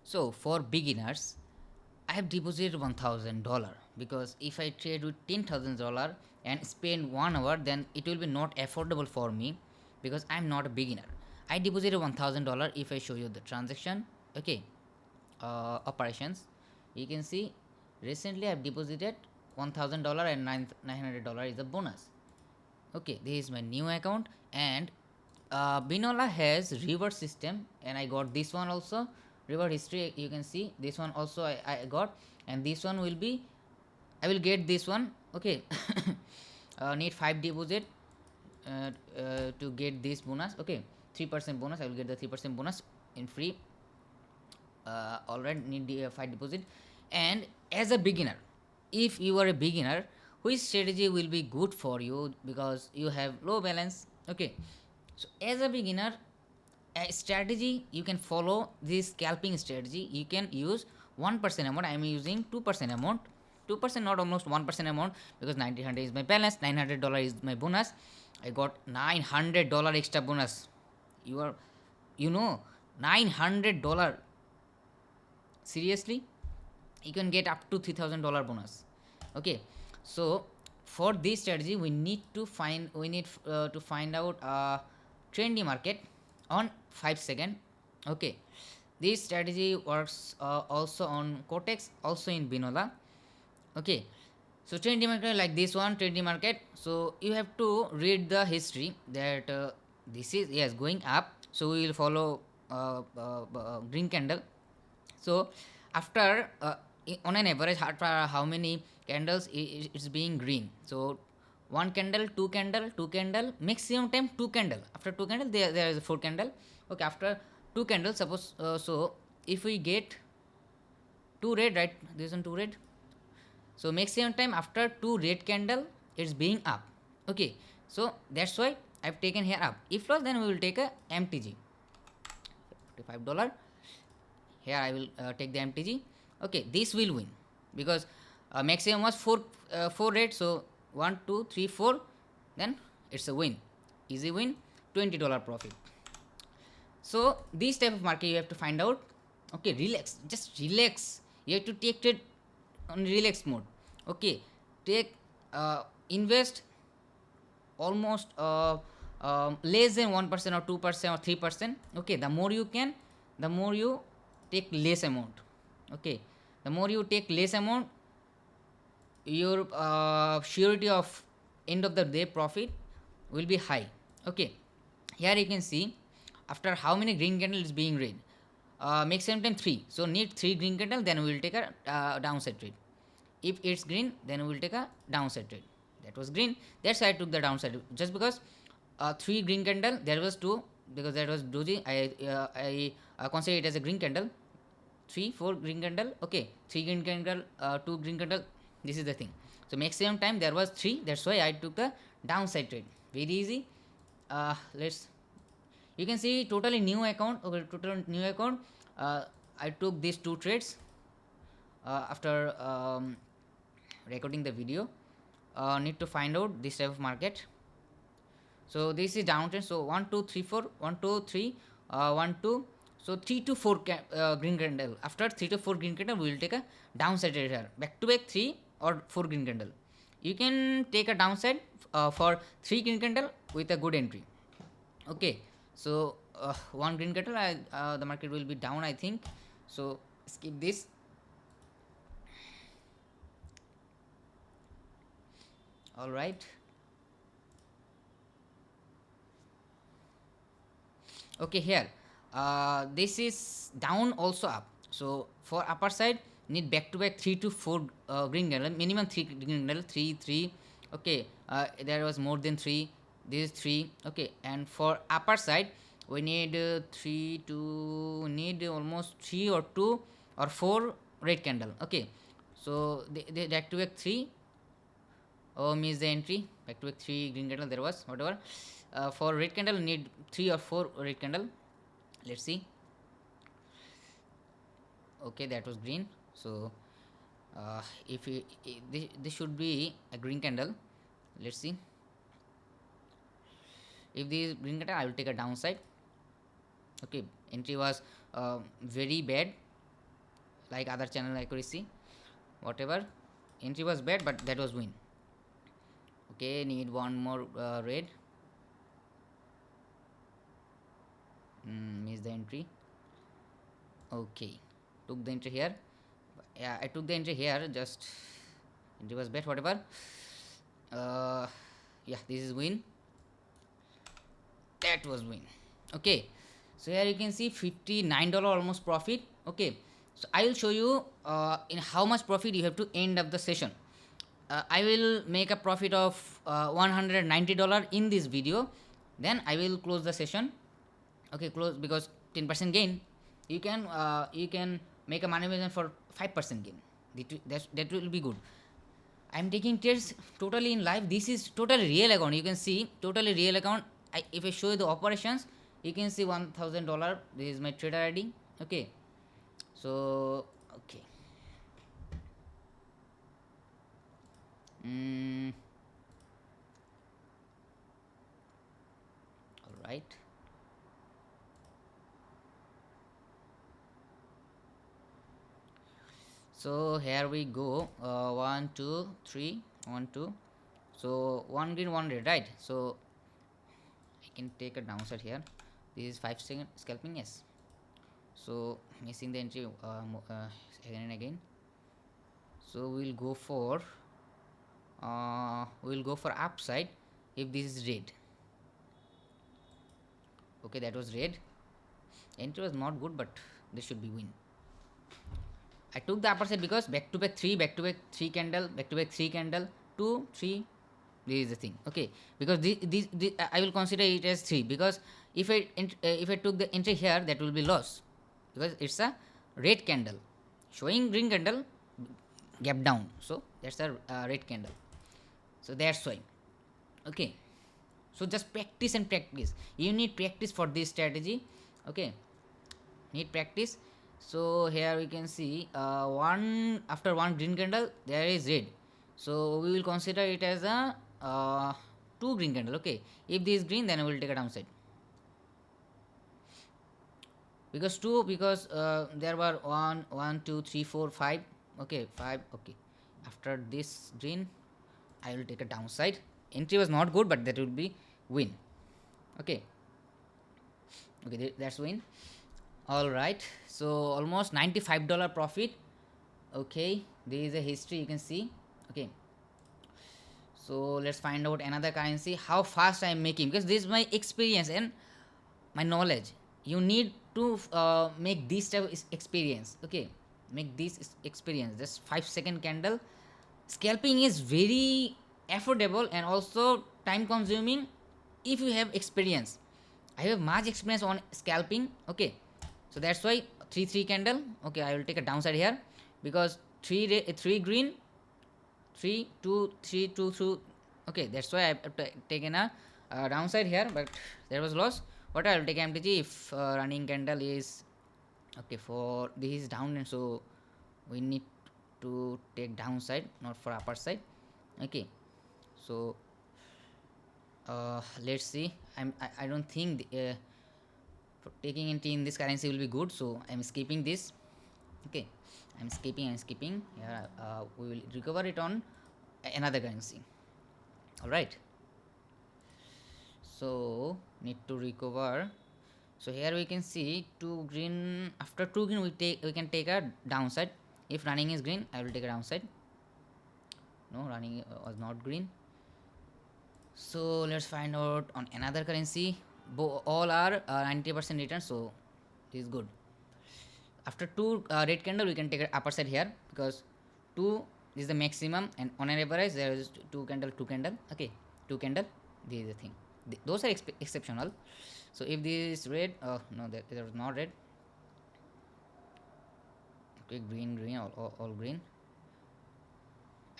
So for beginners, I have deposited $1,000 because if I trade with $10,000 and spend 1 hour, then it will be not affordable for me because I'm not a beginner. I deposited $1,000. If I show you the transaction, okay, operations, you can see recently I've deposited $1,000 and $900 is the bonus. Okay, this is my new account, and Binolla has reward system, and I got this one also. Reward history, you can see this one also I got, and this one will be, I will get this one. Okay, need 5 deposit to get this bonus. Okay, 3% bonus. I will get the 3% bonus in free. Alright, need 5 deposit. And as a beginner, if you are a beginner, which strategy will be good for you because you have low balance? Okay, so as a beginner, a strategy you can follow this scalping strategy. You can use 1% amount. I am using 2% amount. 2%, not almost 1% amount, because 1900 is my balance, $900 is my bonus. I got $900 extra bonus. You are, you know, $900. Seriously, you can get up to $3,000 bonus. Okay, so for this strategy we need to find out a trendy market on 5 second. Okay, this strategy works also on Quotex, also in Binolla. Okay, so trendy market like this one, trendy market. So you have to read the history that this is, yes, going up. So we will follow green candle. So after on an average, after how many candles it's being green? So one candle, two candle, maximum time two candle. After two candle, there is a four candle. Okay, after two candles, suppose so if we get two red, right? This one two red. So maximum time after two red candle, it's being up. Okay, so that's why I've taken here up. If loss, then we will take a MTG, $55. Here I will take the MTG. Okay, this will win because maximum was 4 rate. So 1 2 3 4, then it's a win, easy win, $20 profit. So this type of market you have to find out. Okay, relax, just relax. You have to take it on relax mode. Okay, take invest almost less than 1% or 2% or 3%. Okay, the more you can, the more you take less amount. Okay, the more you take less amount, your surety of end of the day profit will be high. Okay, here you can see after how many green candle is being red. Maximum time 3, so need 3 green candle, then we will take a downside trade. If it's green, then we will take a downside trade. That was green, that's why I took the downside, just because 3 green candle, there was 2, because that was doji. I consider it as a green candle. 3 4 green candle. Okay, 3 green candle, 2 green candle. This is the thing. So maximum time there was 3, that's why I took a downside trade. Very easy. Let's, you can see totally new account. Okay, total new account. I took these 2 trades after recording the video. Need to find out this type of market. So this is downtrend. So 1 2 3 4, 1 2 3, 1 2. So 3 to 4 green candle. After 3 to 4 green candle, we will take a downside trade here. Back to back 3 or 4 green candle. You can take a downside for 3 green candle with a good entry. Okay, so one green candle, the market will be down, I think. So skip this. All right. Okay, here this is down, also up. So for upper side, need back to back 3 to 4 green candle, minimum 3 green candle, 3 3. Okay, there was more than 3, this is 3. Okay, and for upper side, we need 3 to, need almost 3 or 2 or 4 red candle. Okay, so they back to back 3. Oh, miss the entry. Back to back 3 green candle, there was whatever. For red candle, need 3 or 4 red candle. Let's see. Okay, that was green. So if this should be a green candle. Let's see. If this is green candle, I will take a downside. Okay, entry was very bad. like other channel accuracy, whatever. Entry was bad, but that was win. Okay, need one more red. Miss the entry. Okay, took the entry here. Yeah, I took the entry here. Just entry was bad, whatever. uh, yeah, this is win. That was win. Okay, so here you can see $59 almost profit. Okay, so I will show you in how much profit you have to end up the session. I will make a profit of $190 in this video, then I will close the session. Okay, close, because 10% gain, you can make a money vision for 5% gain. That will be good. I'm taking trades totally in live. This is totally real account. You can see totally real account. If I show you the operations, you can see $1,000. This is my trader ID. Okay, so okay. Mm, all right. So here we go. 1, 2, 3, 1, 2. So one green, one red, right? So I can take a downside here. This is 5 second scalping, yes. So missing the entry again and again. So we'll go for upside if this is red. Okay, that was red. Entry was not good, but this should be win. I took the upper side because back to back 3, back to back 3 candle, back to back 3 candle, 2, 3. This is the thing. Okay, because this I will consider it as 3, because if I took the entry here, that will be loss, because it's a red candle showing green candle gap down, so that's a red candle. So that's why. Okay, so just practice and practice. You need practice for this strategy. Okay, need practice. So here we can see one after one green candle there is red, so we will consider it as a two green candle. Okay, if this is green, then we will take a downside, because there were 1 1 2 3 4 5. Okay, 5. Okay, after this green I will take a downside. Entry was not good, but that will be win. Okay, okay, that's win. All right, so almost $95 profit. Okay, there is a history, you can see. Okay, so let's find out another currency, how fast I am making, because this is my experience and my knowledge. You need to make this type of experience. Okay, make this experience. Just 5 second candle. Scalping is very affordable and also time consuming if you have experience. I have much experience on scalping. Okay, so that's why 3 3 candle. Okay, I will take a downside here, because 3 green, 3 2 3 2 2. Okay, that's why I've taken a downside here, but there was loss. What I will take MTG if running candle is okay. For this is down, and so we need to take downside, not for upper side. Okay, so let's see. I don't think for taking entry in this currency will be good, so I'm skipping this. Okay, I'm skipping. Yeah, we will recover it on another currency. All right, so need to recover. So here we can see 2 green. After 2 green, we can take a downside. If running is green, I will take a downside. No, running was not green. So let's find out on another currency. All are 90% return, so this is good. After 2 red candle, we can take an upper side here, because 2 is the maximum, and on an average there is 2 candle, 2 candle. Okay, 2 candle. This is the thing. Those are exceptional. So if this is red, no, there was not red. Okay, green, all green.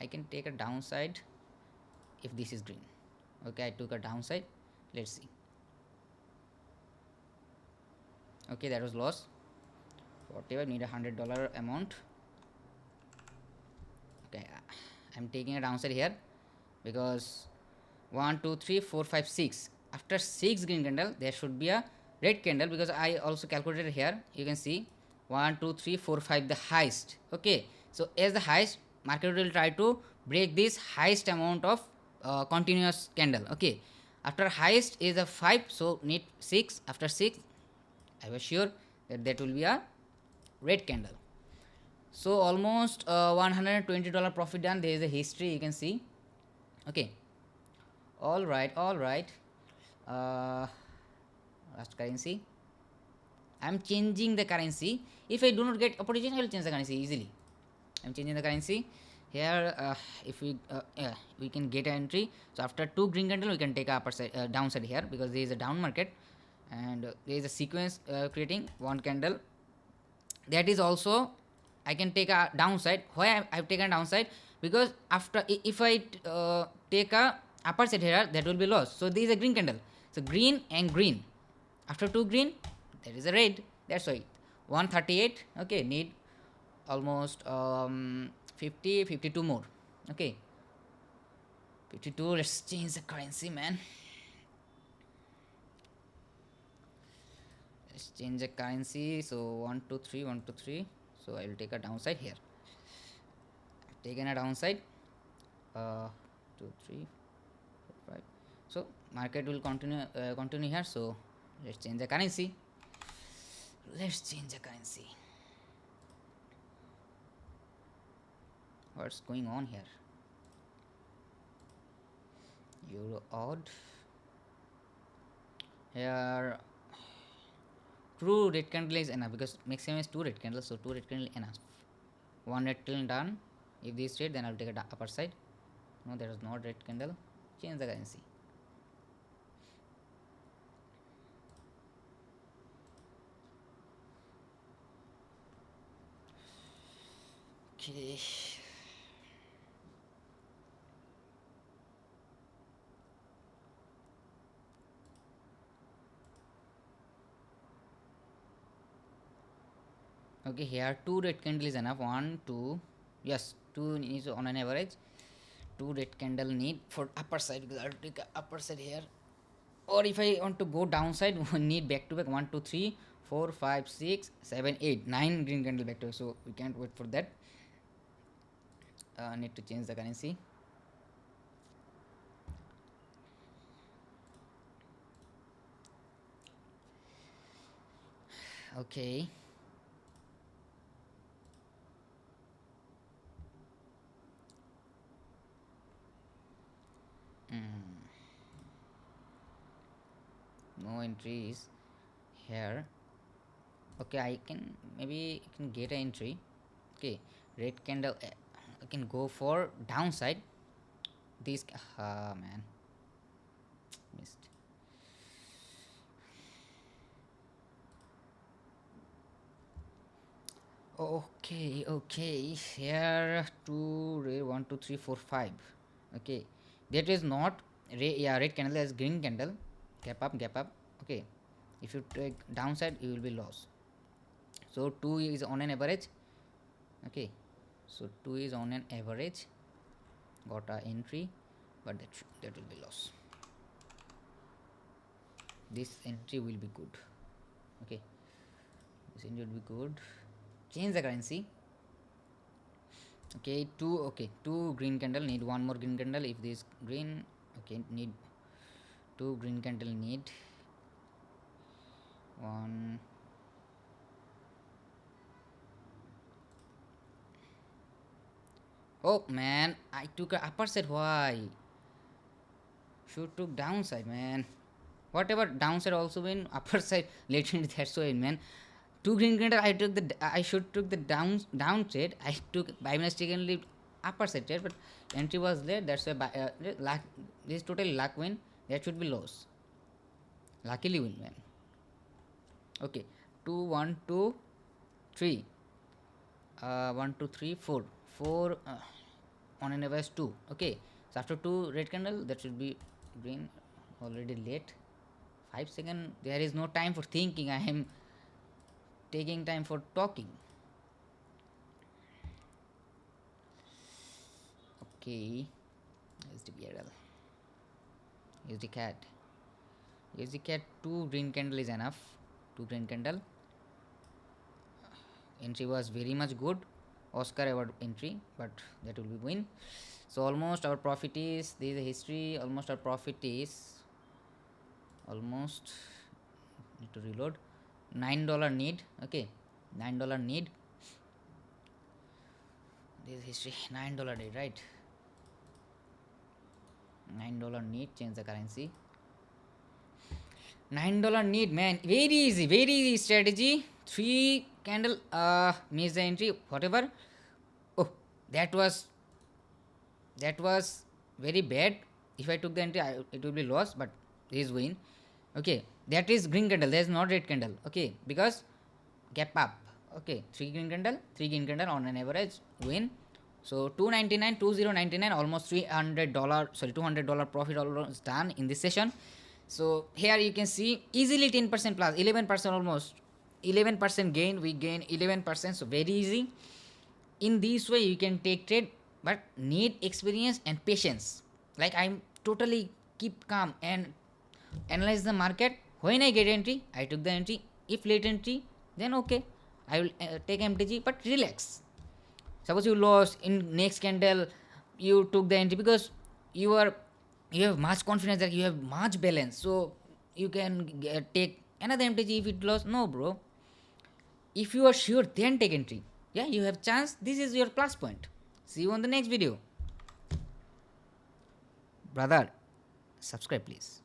I can take a downside if this is green. Okay, I took a downside. Let's see. Okay, that was loss. Whatever, need $100 amount. Okay, I'm taking a downside here, because 1 2 3 4 5 6. After 6 green candle, there should be a red candle, because I also calculated here. You can see 1 2 3 4 5 the highest. Okay, so as the highest, market will try to break this highest amount of continuous candle. Okay, after highest is a 5, so need 6. After 6, I was sure that that will be a red candle. So almost $120 profit done. There is a history you can see. Okay, all right, all right. uh, Last currency, I'm changing the currency. If I do not get opportunity, I will change the currency easily. I'm changing the currency here. If we can get an entry. So after two green candle, we can take a upper side, downside here, because there is a down market, and there is a sequence creating one candle. That is also, I can take a downside. Why I've taken a downside? Because after, if I take a upper side here, that will be lost. So there is a green candle. So green and green. After two green, there is a red. That's why 138. Okay, need almost 50 52 more. Okay, 52. Let's change the currency, man. Let's change the currency. So 123 123. So I will take a downside here. I've taken a downside. 2 3 4 5. So market will continue here. So let's change the currency. Let's change the currency. What's going on here? Euro odd. Here, true red candle is enough, because maximum is two red candles, so two red candle enough. One red candle done. If this straight, then I'll take a upper side. No, there is not red candle. Change the currency. Okay. Okay, here two red candle is enough. One, two. Yes, two is on an average. Two red candle need for upper side, because I'll take a upper side here. Or if I want to go downside, we need back to back 1 2 3 4 5 6 7 8 9 green candle back to back. So we can't wait for that. Need to change the currency. Okay. No entries here. Okay, I can, maybe I can get an entry. Okay, red candle. I can go for downside. This, man, missed. Okay, okay. Here two red, 1 2 3 4 5. Okay, that is not red. Yeah, red candle is green candle. Gap up, gap up. Okay, if you take downside, you will be lost. So two is on an average. Okay, so two is on an average. Got a entry, but that will be lost. This entry will be good. Okay, this entry will be good. Change the currency. Okay, two. Okay, two green candle need one more green candle. If this green, okay, need two green candle, need one. Oh man, I took a upper side. Why? Should took downside, man. Whatever, downside also win, upper side later. That's why, man. Two green candle. I should took the downside. I took by mistakenly upper side trade, but entry was there. That's why luck. This total luck win. That should be loss. Luckily win, man. Okay, two one two three. 1 2 3 4 4 on an average 2. Okay, so after two red candle, that should be green. Already late. 5 second. There is no time for thinking. I am taking time for talking. Okay, here's the BRL. Here's the cat. Here's the cat. Two green candle is enough. Two green candle. entry was very much good, Oscar award entry, but that will be win. So almost our profit is, this is the history, almost our profit is almost, need to reload, $9 need. Okay, $9 need, this is history. $9 need, right? $9 need, change the currency. $9 need, man, very easy, very easy strategy. Three candle, miss the entry, whatever. Oh, that was, that was very bad. If I took the entry, it will be loss, but this win. Okay, that is green candle, that is not red candle. Okay, because gap up. Okay, three green candle on an average win. So 299, 2099, almost $300, sorry, $200 profit almost done in this session. So here you can see easily 10% plus, 11% almost, 11% gain. We gain 11%, so very easy. In this way you can take trade, but need experience and patience. Like I'm totally keep calm and analyze the market. When I get entry, I took the entry. If late entry, then okay, I will take MTG, but relax. Suppose you lost in next candle, you took the entry because you are, you have much confidence that you have much balance, so you can take another MTG if it lost. No, bro. If you are sure, then take entry. Yeah, you have chance. This is your plus point. See you on the next video. Brother, subscribe please.